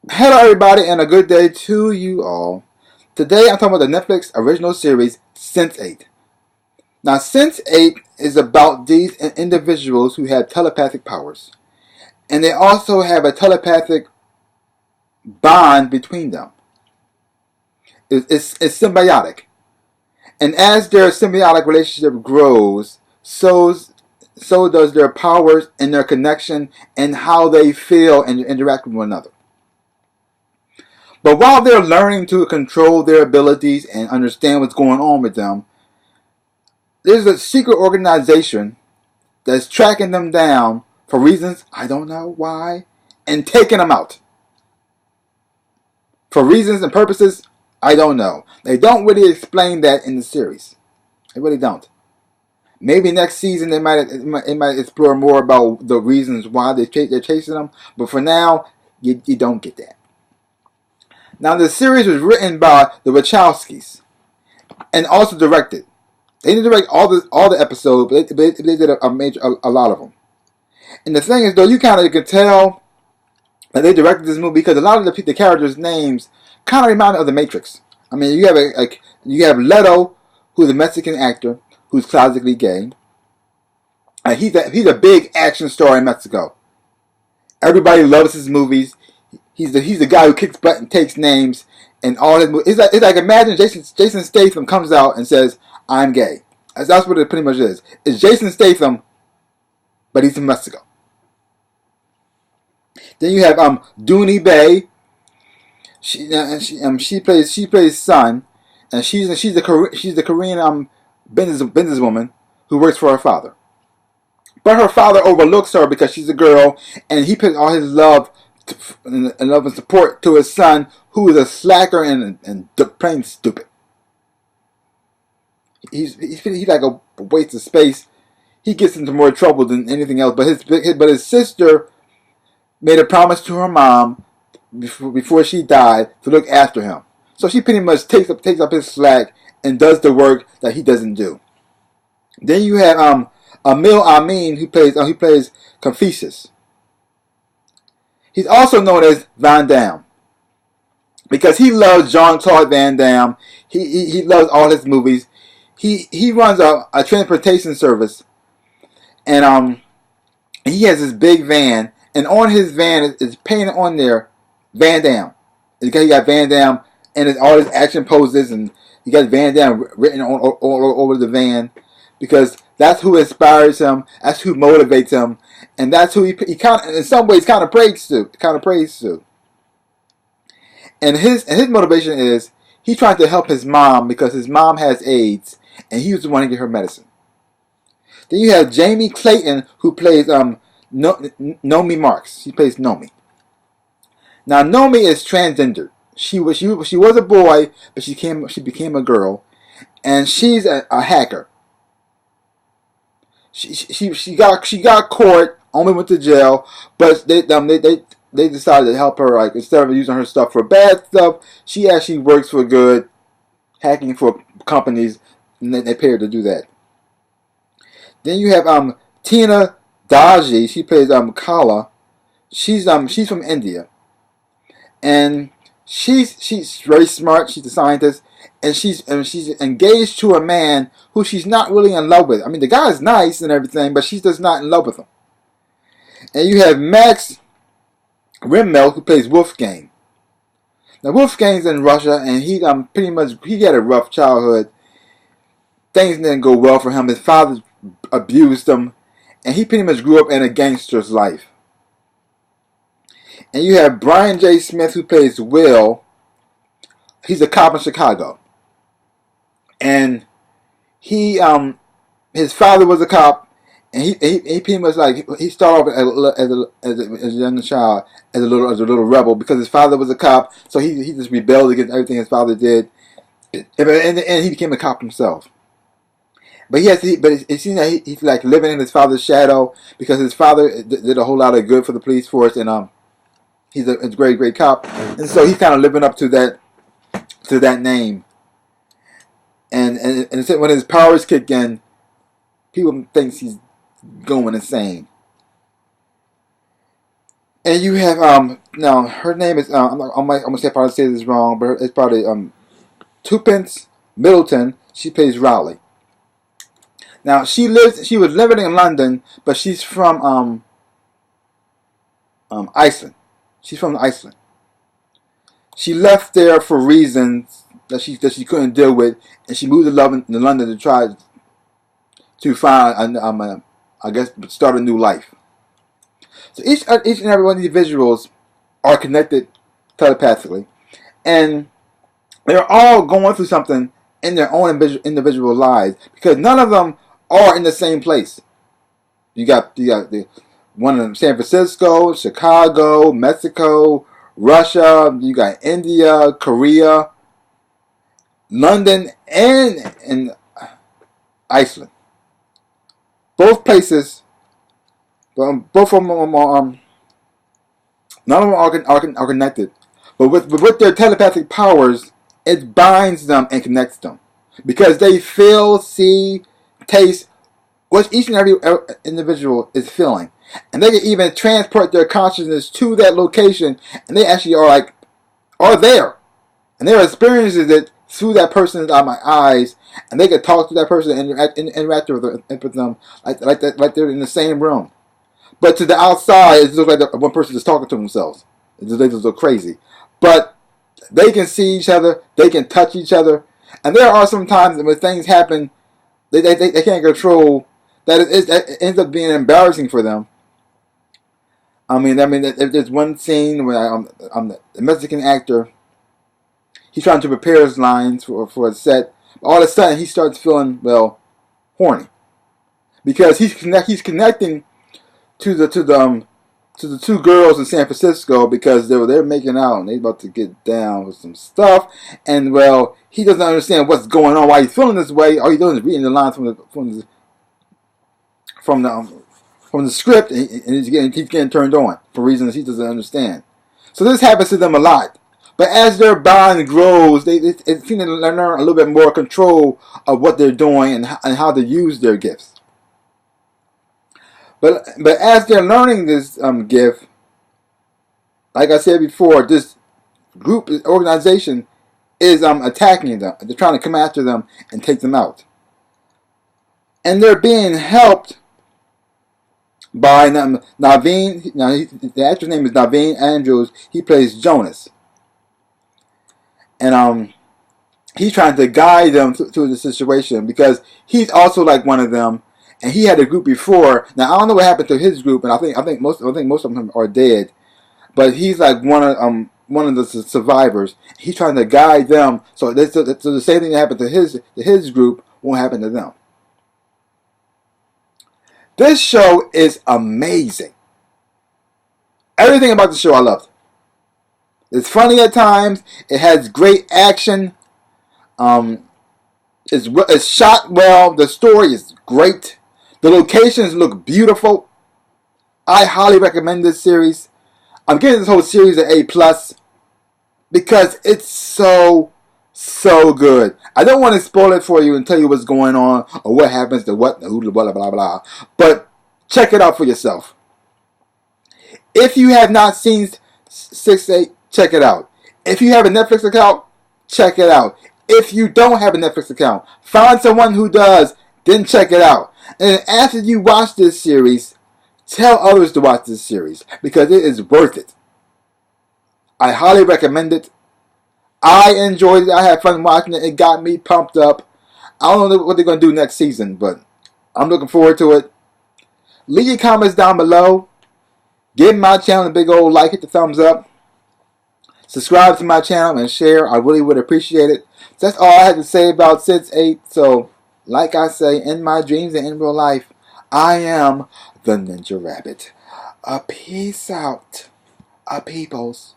Hello, everybody, and a good day to you all. Today, I'm talking about the Netflix original series Sense8. Now, Sense8 is about these individuals who have telepathic powers, and they also have a telepathic bond between them. It's symbiotic, and as their symbiotic relationship grows, so does their powers and their connection and how they feel and interact with one another. But while they're learning to control their abilities and understand what's going on with them, there's a secret organization that's tracking them down for reasons I don't know why and taking them out. For reasons and purposes I don't know. They don't really explain that in the series. They really don't. Maybe next season they might explore more about the reasons why they're chasing them. But for now, you don't get that. Now the series was written by the Wachowskis and also directed. They didn't direct all the episodes, but they did a lot of them. And the thing is, though, you kind of can tell that they directed this movie because a lot of the characters' names kind of remind of the Matrix. I mean, you have Leto, who's a Mexican actor who's classically gay. He's a big action star in Mexico. Everybody loves his movies. He's the guy who kicks butt and takes names and all his movies. It's like imagine Jason Statham comes out and says, "I'm gay." That's what it pretty much is. It's Jason Statham, but he's from Mexico. Then you have Dooney Bay. She plays Sun, and she's the Korean businesswoman who works for her father. But her father overlooks her because she's a girl, and he puts all his love and support to his son, who is a slacker and plain stupid. He's like a waste of space. He gets into more trouble than anything else. But his sister made a promise to her mom before she died to look after him. So she pretty much takes up his slack and does the work that he doesn't do. Then you have Emil Amin who plays Confucius. He's also known as Van Damme because he loves Jean-Claude Van Damme. He loves all his movies. He runs a transportation service, and he has this big van, and on his van is painted on there Van Damme. He got Van Damme and all his action poses, and he got Van Damme written all over the van because that's who inspires him, that's who motivates him, and that's who he kind of, in some ways, kind of prays to. And his motivation is he's trying to help his mom because his mom has AIDS, and he was the one to get her medicine. Then you have Jamie Clayton who plays Nomi Marks. She plays Nomi. Now Nomi is transgendered. She was a boy, but she became a girl, and she's a hacker. She got caught, only went to jail, but they decided to help her. Like instead of using her stuff for bad stuff, she actually works for good, hacking for companies, and they pay her to do that. Then you have Tina Daji. She plays Kala. She's from India, and she's very smart. She's a scientist, and she's engaged to a man who she's not really in love with. I mean, the guy's nice and everything, but she's just not in love with him. And you have Max Rimmel who plays Wolfgang. Now Wolfgang's in Russia, and he had a rough childhood. Things didn't go well for him. His father abused him, and he pretty much grew up in a gangster's life. And you have Brian J. Smith who plays Will. He's a cop in Chicago, and his father was a cop, and he pretty much he started off as a young child as a little rebel because his father was a cop, so he just rebelled against everything his father did, and in the end he became a cop himself. But it seems that he's like living in his father's shadow because his father did a whole lot of good for the police force, and he's a great cop, and so he's kind of living up to that name. And when his powers kick in, people thinks he's going insane. And you have no, her name is I'm gonna say probably say this wrong, but it's probably Twopence Middleton. She plays Rowley. Now she was living in London, but she's from Iceland. She's from Iceland. She left there for reasons that she couldn't deal with, and she moved to London to try to find I guess start a new life. So each and every one of these individuals are connected telepathically, and they're all going through something in their own individual lives because none of them are in the same place. You got the one in San Francisco, Chicago, Mexico, Russia. You got India, Korea, London, and Iceland. Both places, both of them are none of them are connected, but with their telepathic powers, it binds them and connects them because they feel, see, taste what each and every individual is feeling, and they can even transport their consciousness to that location, and they actually are there, and they're experiencing it through that person's eyes, and they can talk to that person and interact with them like they're in the same room. But to the outside, it looks like one person is talking to themselves. They just look crazy. But they can see each other. They can touch each other. And there are some times when things happen they can't control that it ends up being embarrassing for them. I mean, there's one scene where the Mexican actor, he's trying to prepare his lines for a set. All of a sudden, he starts feeling, horny. Because he's connecting to the two girls in San Francisco because they're making out and they about to get down with some stuff, and he doesn't understand what's going on, why he's feeling this way. All he's doing is reading the lines from the script, and he's getting turned on for reasons he doesn't understand. So this happens to them a lot. But as their bond grows, they seem to learn a little bit more control of what they're doing and how to use their gifts. But as they're learning this gift, like I said before, this group organization is attacking them. They're trying to come after them and take them out, and they're being helped by Naveen. Now the actor's name is Naveen Andrews. He plays Jonas, and he's trying to guide them through the situation because he's also like one of them. And he had a group before. Now I don't know what happened to his group, and I think most of them are dead. But he's like one of the survivors. He's trying to guide them, so the same thing that happened to his group won't happen to them. This show is amazing. Everything about the show I loved. It's funny at times. It has great action. It's shot well. The story is great. The locations look beautiful. I highly recommend this series. I'm giving this whole series an A+ because it's so good. I don't want to spoil it for you and tell you what's going on or what happens to what, blah, blah, blah, blah. But check it out for yourself. If you have not seen Sense8, check it out. If you have a Netflix account, check it out. If you don't have a Netflix account, find someone who does, then check it out. And after you watch this series, tell others to watch this series because it is worth it. I highly recommend it. I enjoyed it. I had fun watching it. It got me pumped up. I don't know what they're going to do next season, but I'm looking forward to it. Leave your comments down below. Give my channel a big old like. Hit the thumbs up. Subscribe to my channel and share. I really would appreciate it. So that's all I had to say about Sense8. So, like I say, in my dreams and in real life, I am the Ninja Rabbit. Peace out, peoples.